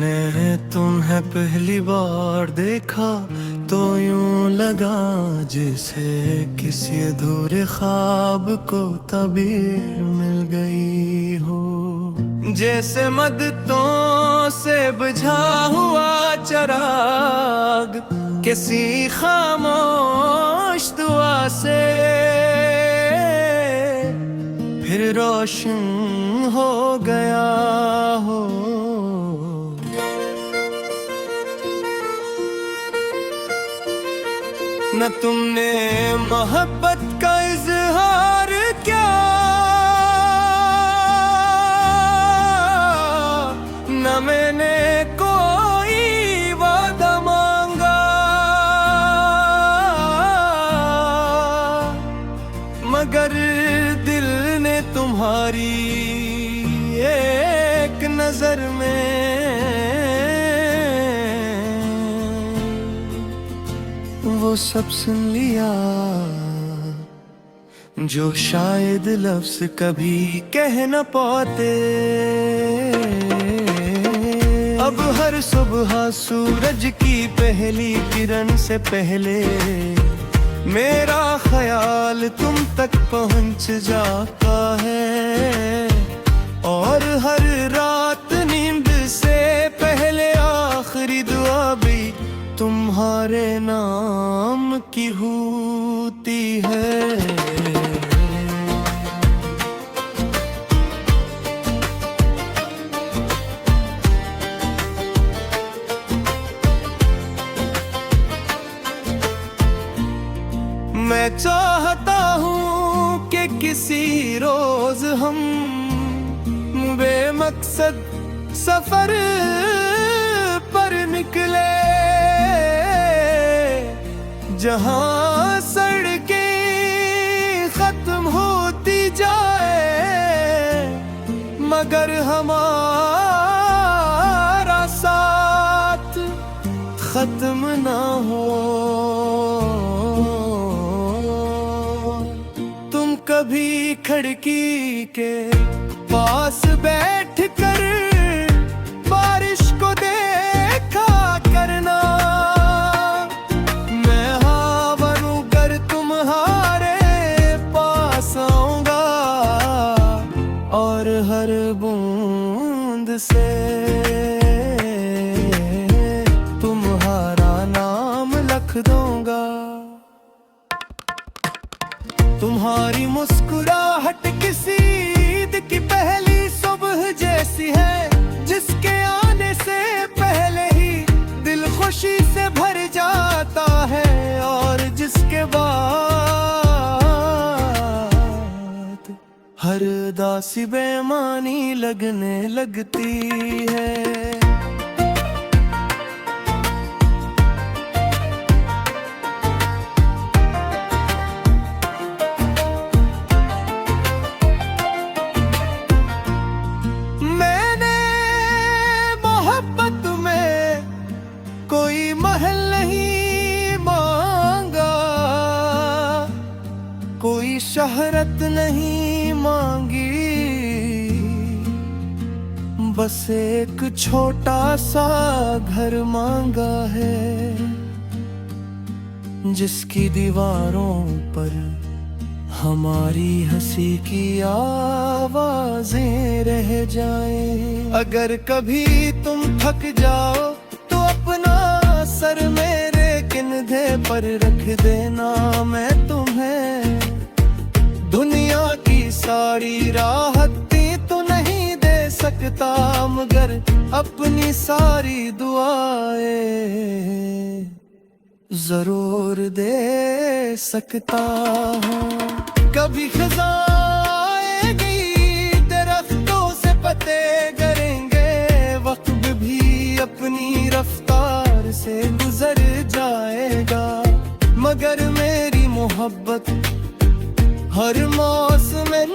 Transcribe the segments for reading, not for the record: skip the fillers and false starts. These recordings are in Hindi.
मैंने तुम्हें पहली बार देखा तो यूं लगा जैसे किसी अधूरे ख्वाब को तबीर मिल गई हो। जैसे मदतों से बुझा हुआ चिराग किसी खामोश दुआ से फिर रोशन हो गया हो। न तुमने मोहब्बत का इजहार किया, न मैंने कोई वादा मांगा, मगर दिल ने तुम्हारी एक नजर में वो सब सुन लिया जो शायद लफ्ज कभी कह न पाते। अब हर सुबह सूरज की पहली किरण से पहले मेरा ख्याल तुम तक पहुंच जाता है, और हर रात नींद से पहले आखिरी दुआ भी तुम्हारे नाम की होती है। मैं चाहता हूँ कि किसी रोज हम बेमकसद सफर पर निकले, जहाँ सड़कें खत्म होती जाए मगर हमारा साथ खत्म ना हो। तुम कभी खिड़की के पास बैठ कर बारिश को देखा करना, मैं हाँ बनूंगर तुम्हारे पास आऊंगा, और हर बूंद से तुम्हारा नाम लिख दूंगा। तुम्हारी मुस्कुराहट किसी ईद की पहली सुबह जैसी है, जिसके आने से पहले ही दिल खुशी से भर जाता है, और जिसके बाद हर उदासी बेमानी लगने लगती है। कोई महल नहीं मांगा, कोई शहरत नहीं मांगी, बस एक छोटा सा घर मांगा है, जिसकी दीवारों पर हमारी हंसी की आवाजें रह जाएं। अगर कभी तुम थक जाओ तो अपना सर मेरे कंधे पर रख देना, मैं तुम्हें दुनिया की सारी राहतें तो नहीं दे सकता, मगर अपनी सारी दुआएं जरूर दे सकता हूँ। कभी खज़ां आएगी दरख्तों से पत्ते गिरेंगे, वक्त भी अपनी रफ्तार से गुजर जाएगा, मगर मेरी मोहब्बत हर मौसम में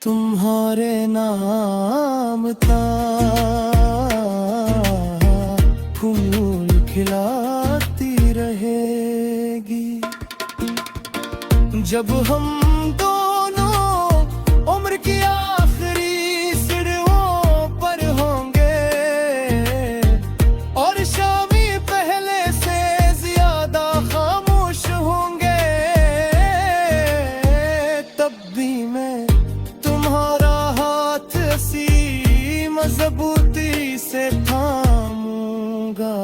तुम्हारे नाम का फूल खिलाती रहेगी। जब हम दोनों उम्र की आखिरी सीढ़ियों पर होंगे और शामी पहले से ज्यादा खामोश होंगे। तब भी मैं तुम्हारा हाथ ऐसी मजबूती से थामूंगा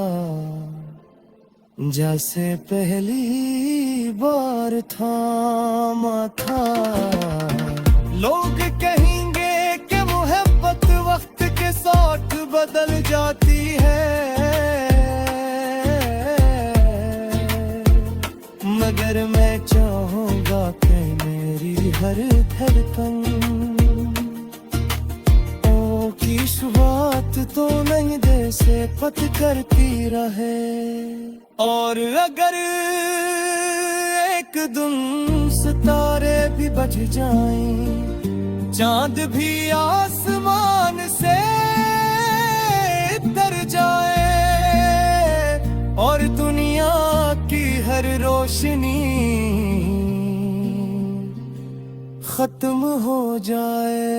जैसे पहली बार थामा था। लोग कहेंगे कि मोहब्बत वक्त के साथ बदल जाती है, मगर मैं चाहूंगा कि मेरी हर धड़कन की शुरुआत तो नहीं दे से पत करती रहे। और अगर एक दिन सितारे भी बच जाएं, चांद भी आसमान से उतर जाए और दुनिया की हर रोशनी खत्म हो जाए,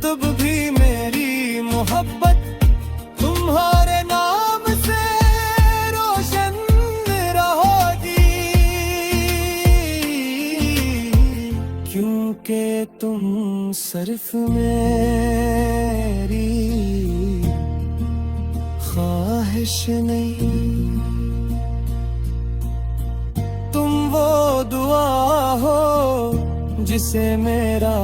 तब भी मेरी मोहब्बत तुम्हारे नाम से रोशन रहोगी, क्योंकि तुम सिर्फ मेरी ख्वाहिश नहीं, तुम वो दुआ हो जिसे मेरा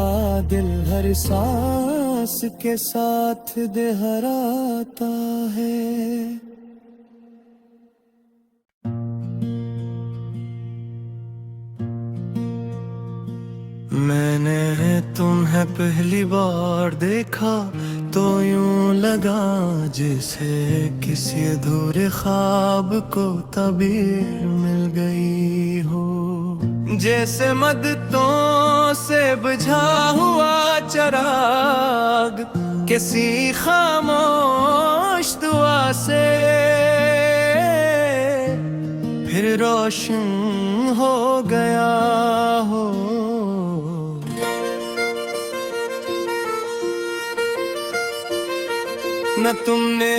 दिल हर सांस के साथ दोहराता है। मैंने तुम्हें पहली बार देखा तो यूं लगा जैसे किसी अधूरे ख्वाब को ताबीर मिल गई हो, जैसे मदतों से बुझा हुआ चिराग किसी खामोश दुआ से फिर रोशन हो गया हो। न तुमने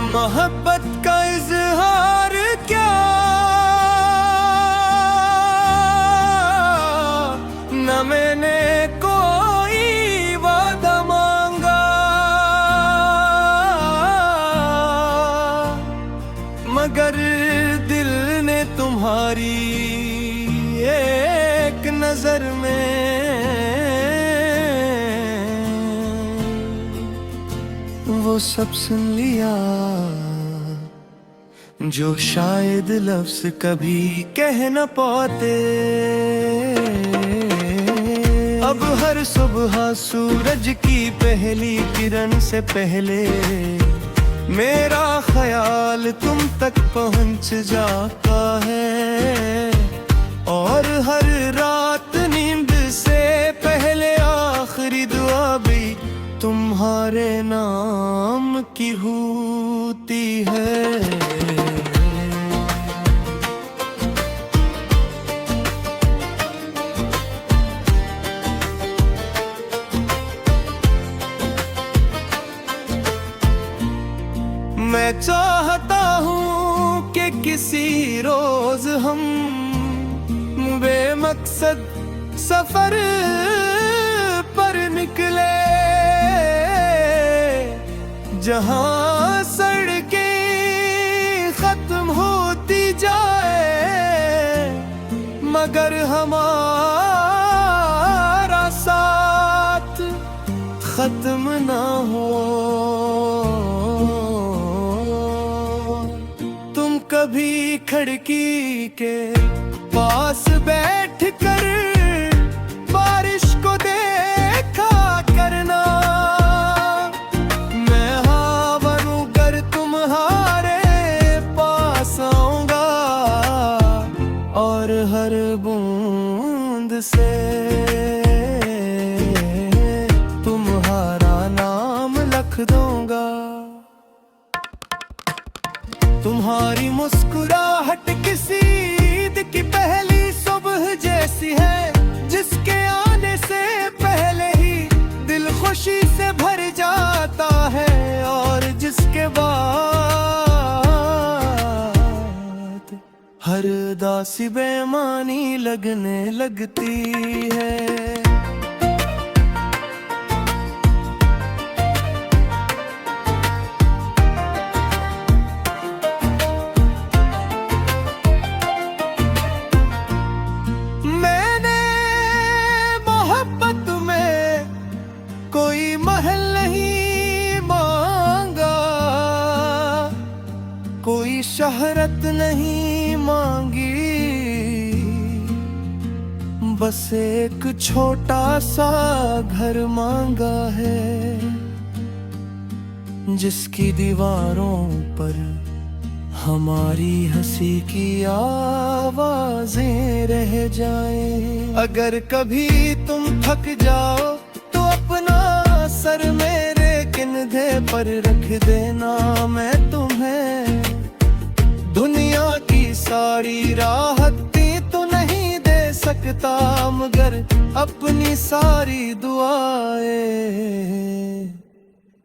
मोहब्बत का इजहार किया, न मैंने कोई वादा मांगा, मगर दिल ने तुम्हारी एक नजर में वो सब सुन लिया जो शायद लफ्ज कभी कह न पाते। अब हर सुबह सूरज की पहली किरण से पहले मेरा ख्याल तुम तक पहुंच जाता है, और हर रात नींद से पहले आखिरी दुआ भी तुम्हारे नाम की होती है। मैं चाहता हूँ कि किसी रोज हम बेमकसद सफर पर निकले, जहाँ सड़कें खत्म होती जाए मगर हमारा साथ खत्म ना हो। तुम कभी खिड़की के पास बैठ कर बारिश को देखा करना, मैं हाँ बनूंगर तुम्हारे पास आऊंगा और हर बूंद से तुम्हारा नाम लिख दूंगा। तुम्हारी मुस्कुराहट किसी ईद की पहली सुबह जैसी है, बाद हर उदासी बेमानी लगने लगती है। मैंने मोहब्बत में कोई महल नहीं मांगा, कोई शहरत नहीं मांगी, बस एक छोटा सा घर मांगा है, जिसकी दीवारों पर हमारी हंसी की आवाजें रह जाएं। अगर कभी तुम थक जाओ तो अपना सर मेरे कंधे पर रख देना, मैं तुम्हें दुनिया की सारी राहतें तो नहीं दे सकता, मगर अपनी सारी दुआएं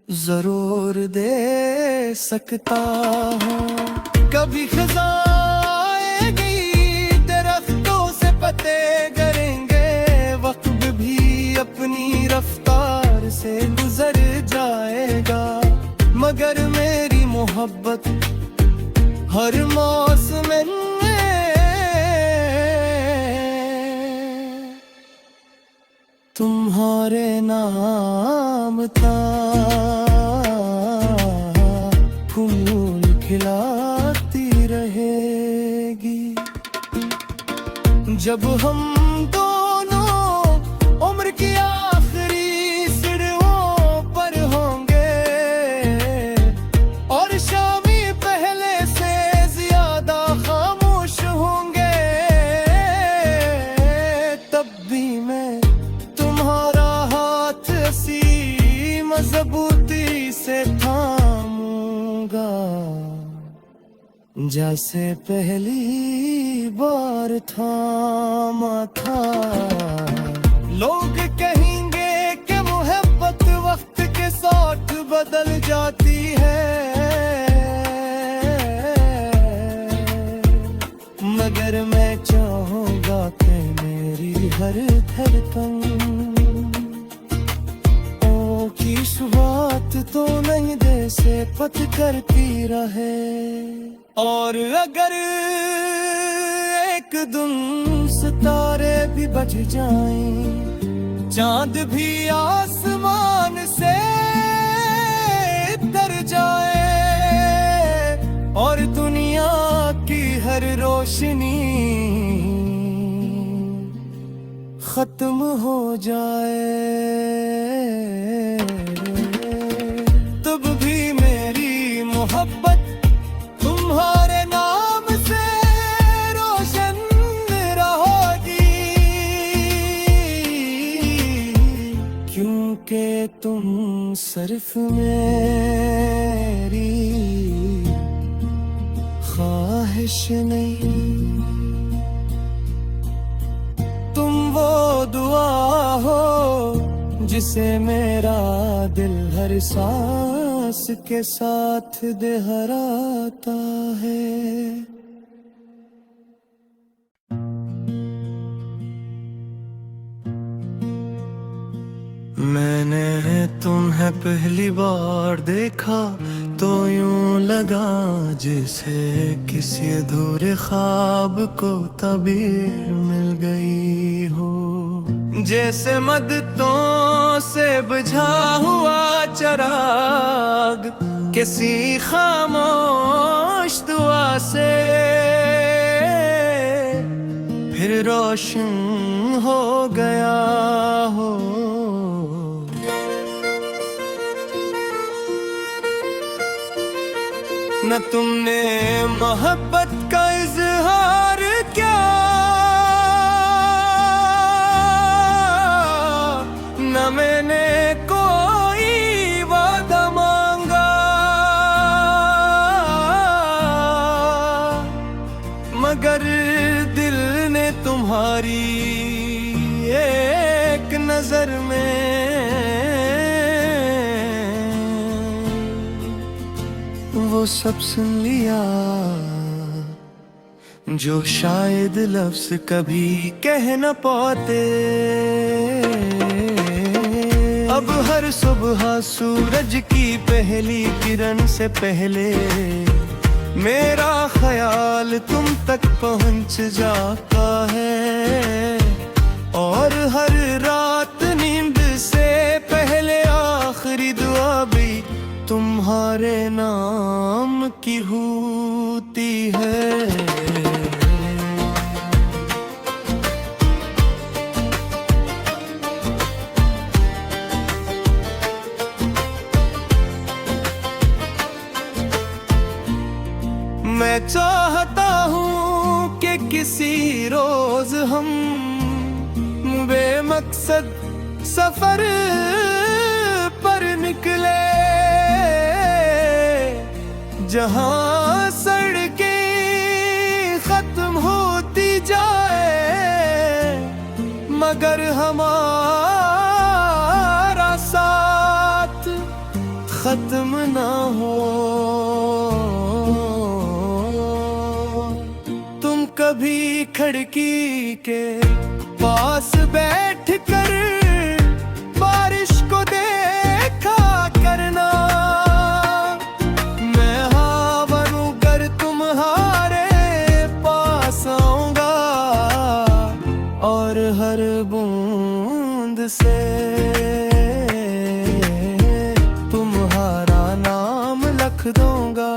जरूर दे सकता हूँ। कभी खज़ां आएगी, दरख्तों से पत्ते गिरेंगे, वक्त भी अपनी रफ्तार से गुजर जाएगा, मगर मेरी मोहब्बत हर मौसम में तुम्हारे नाम था फूल खिलाती रहेगी। जब हम दोनों उम्र की आखिरी सीढ़ियों पर होंगे और शामी पहले से ज्यादा खामोश होंगे, तब भी मैं तुम्हारा हाथ ऐसी मजबूती से थामूंगा, जैसे पहली बार थामा था। लोग कहेंगे कि मोहब्बत वक्त के साथ बदल जाती है, मगर मैं चाहूंगा कि मेरी हर धड़कन की शुरुआत तो नहीं दे से पत करती रहे। और अगर एक दिन सितारे भी बच जाएं, चांद भी आसमान से तर जाए और दुनिया की हर रोशनी खत्म हो जाए, तब भी मेरी मोहब्बत तुम्हारे नाम से रोशन रहोगी, क्योंकि तुम सिर्फ मेरी ख्वाहिश नहीं, तुम वो दुआ हो जिसे मेरा दिल हर सांस के साथ दोहराता है। मैंने तुम्हें पहली बार देखा तो यूं लगा जैसे किसी अधूरे ख्वाब को तबीर मिल गई हो, जैसे मदतों से बुझा हुआ चिराग किसी खामोश दुआ से फिर रोशन हो गया हो। न तुमने मोहब्बत का इजहार क्या, न मैंने कोई वादा मांगा, मगर दिल ने तुम्हारी एक नजर में वो सब सुन लिया जो शायद लफ्ज कभी कह न पाते। अब हर सुबह सूरज की पहली किरण से पहले मेरा ख्याल तुम तक पहुंच जाता है, और हर रात नींद से पहले आखिरी दुआ भी तुम्हारे नाम की होती है। मैं चाहता हूँ कि किसी रोज हम बेमकसद सफर पर निकले, जहाँ सड़कें खत्म होती जाए मगर हमारा साथ खत्म ना हो। तुम कभी खिड़की के पास बैठ कर बारिश को देखा करना, मैं हाँ बनूंगर तुम्हारे पास आऊंगा, और हर बूंद से तुम्हारा नाम लिख दूंगा।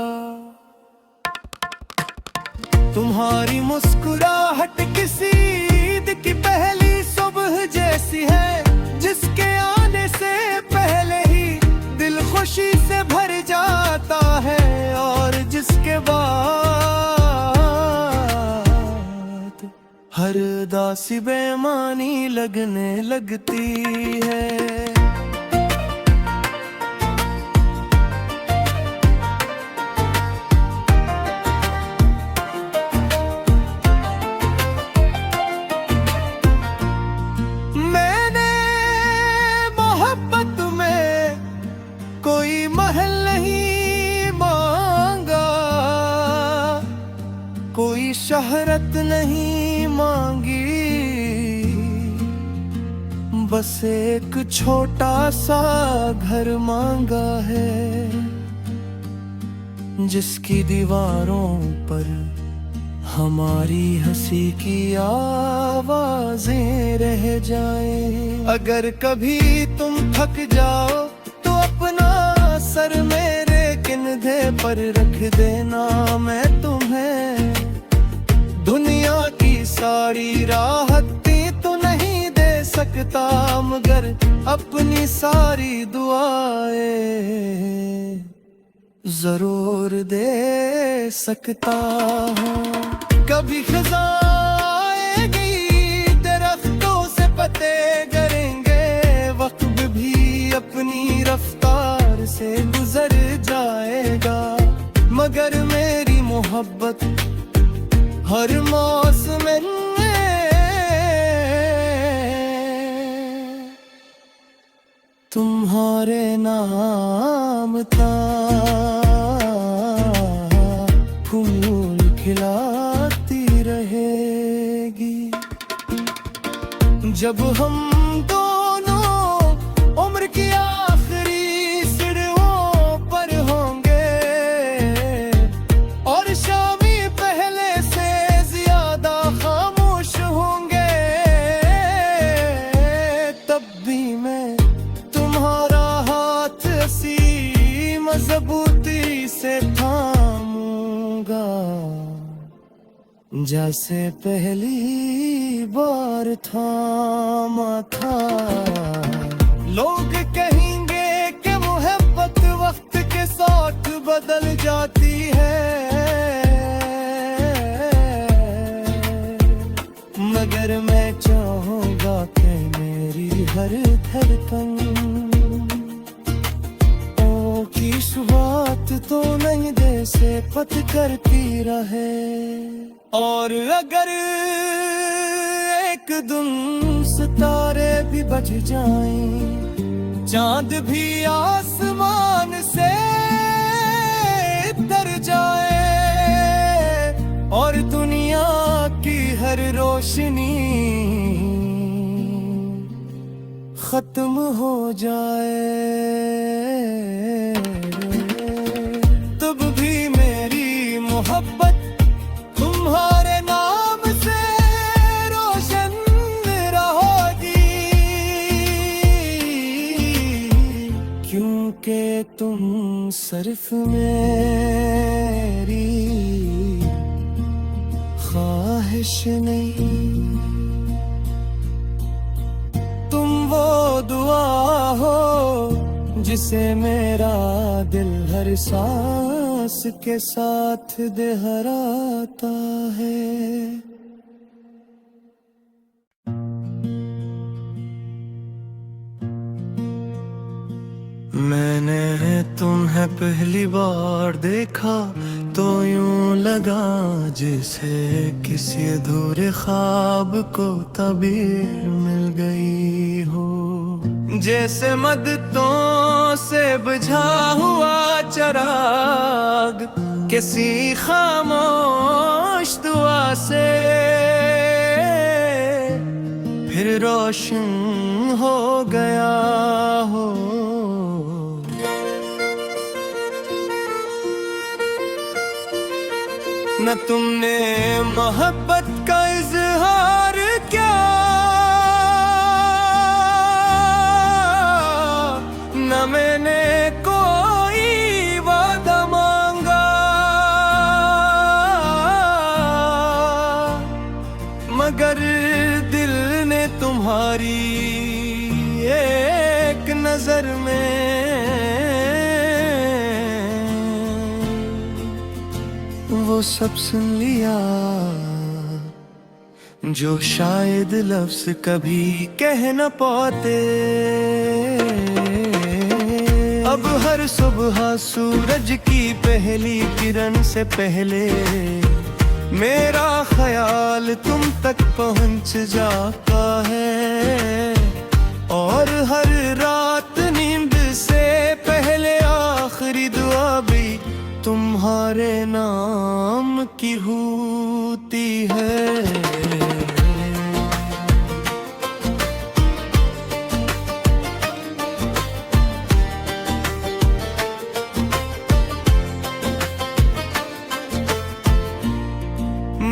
तुम्हारी मुस्कुराहट किसी ईद की पहली सुबह जैसी है, जिसके आने से पहले ही दिल खुशी से भर जाता है, और जिसके बाद हर उदासी बेमानी लगने लगती है। कोई महल नहीं मांगा, कोई शहरत नहीं मांगी, बस एक छोटा सा घर मांगा है, जिसकी दीवारों पर हमारी हंसी की आवाजें रह जाएं। अगर कभी तुम थक जाओ अपना सर मेरे कंधे पर रख देना, मैं तुम्हें दुनिया की सारी राहतें तो नहीं दे सकता, मगर अपनी सारी दुआएं जरूर दे सकता हूँ। कभी खज़ां आएगी दरख्तों से पते गिरेंगे, वक्त भी अपनी रफ्तार से गुजर जाएगा, मगर मेरी मोहब्बत हर मौसम में तुम्हारे नाम था फूल खिलाती रहेगी। जब हम दोनों उम्र की आखिरी सीढ़ियों पर होंगे, और शामी पहले से ज्यादा खामोश होंगे, तब भी मैं तुम्हारा हाथ ऐसी मजबूती से थामूंगा, जैसे पहली बार थामा था। लोग कहेंगे कि मोहब्बत वक्त के साथ बदल जाती है, मगर मैं चाहूंगा कि मेरी हर धड़कन की शुरुआत तो नहीं दे से पत करती रहे। और अगर एक दिन सितारे भी बच जाएं, चांद भी आसमान से हर रोशनी खत्म हो जाए, तब भी मेरी मोहब्बत तुम्हारे नाम से रोशन रहोगी, क्योंकि तुम सिर्फ मेरी ख्वाहिश नहीं, तुम वो दुआ हो जिसे मेरा दिल हर सांस के साथ दोहराता है। मैंने तुम्हें पहली बार देखा तो यूं लगा जैसे किसी अधूरे ख्वाब को ताबीर मिल गई हो, जैसे मददों से बुझा हुआ चिराग किसी खामोश दुआ से फिर रोशन हो गया हो। न तुमने मोहब्बत का इजहार क्या, न मैंने कोई वादा मांगा, मगर दिल ने तुम्हारी एक नजर में वो सब सुन लिया जो शायद लफ्ज कभी कह न पाते। अब हर सुबह सूरज की पहली किरण से पहले मेरा ख्याल तुम तक पहुंच जाता है, और हर रात नींद से पहले आखिरी दुआ भी तुम्हारे नाम की होती है।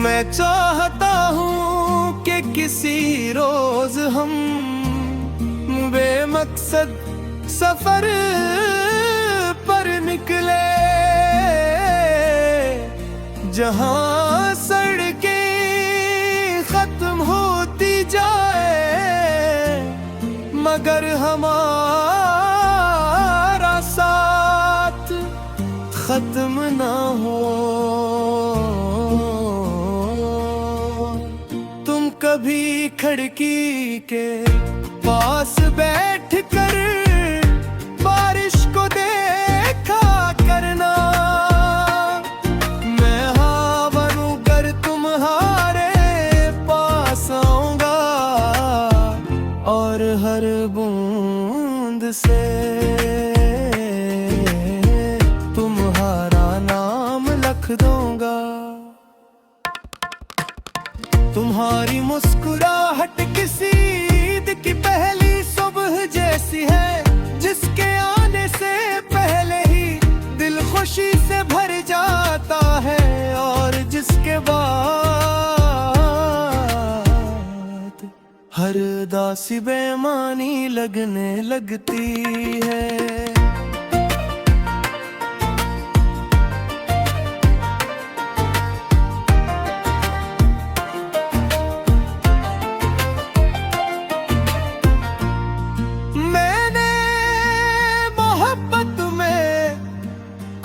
मैं चाहता हूँ कि किसी रोज हम बेमकसद सफर पर निकले, जहाँ सड़कें खत्म होती जाए मगर हमारा साथ खत्म ना हो। तुम कभी खिड़की के पास बैठ कर बारिश को देखा करना, मैं हाँ बनूंगर तुम्हारे पास आऊंगा, और हर बूंद से तुम्हारा नाम लिख दूंगा। तुम्हारी मुस्कुराहट किसी ईद की पहली सुबह जैसी है, जिसके आने से पहले ही दिल खुशी से भर जाता है, और जिसके बाद हर उदासी बेमानी लगने लगती है।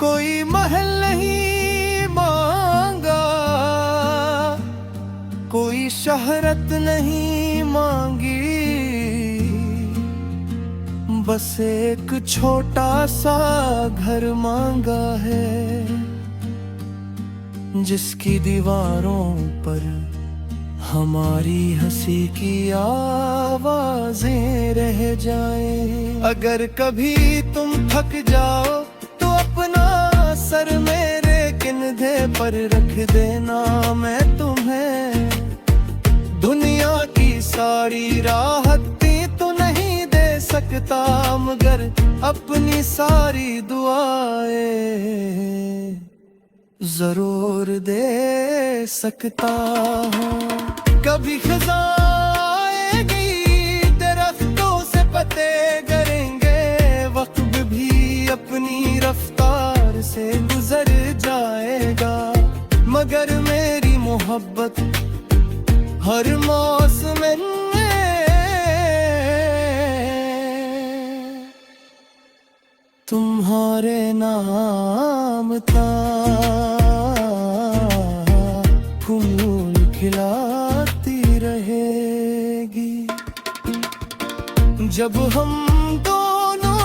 कोई महल नहीं मांगा, कोई शहरत नहीं मांगी, बस एक छोटा सा घर मांगा है, जिसकी दीवारों पर हमारी हंसी की आवाजें रह जाएं। अगर कभी तुम थक जाओ तो अपना सर मेरे कंधे पर रख देना, मैं तुम्हें दुनिया की सारी राहतें तो नहीं दे सकता, मगर अपनी सारी दुआएं जरूर दे सकता हूँ। कभी खज़ां आएगी, दरख्तों से पत्ते गिरेंगे, वक्त भी अपनी रफ्तार से गुजर जाएगा, मगर मेरी मोहब्बत हर मौसम में तुम्हारे नाम था फूल खिलाती रहेगी। जब हम दोनों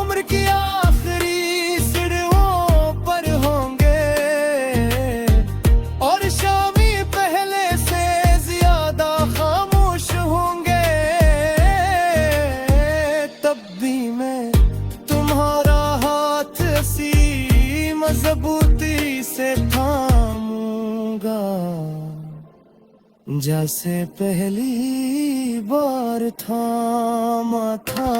उम्र की आखिरी सीढ़ियों पर होंगे और शामी पहले से ज्यादा खामोश होंगे, तब भी मैं तुम्हारा हाथ ऐसी मजबूती से थामूंगा जैसे पहली बार थामा था।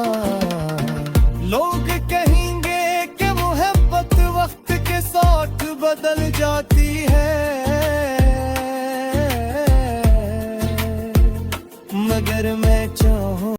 लोग कहेंगे कि मोहब्बत वक्त के साथ बदल जाती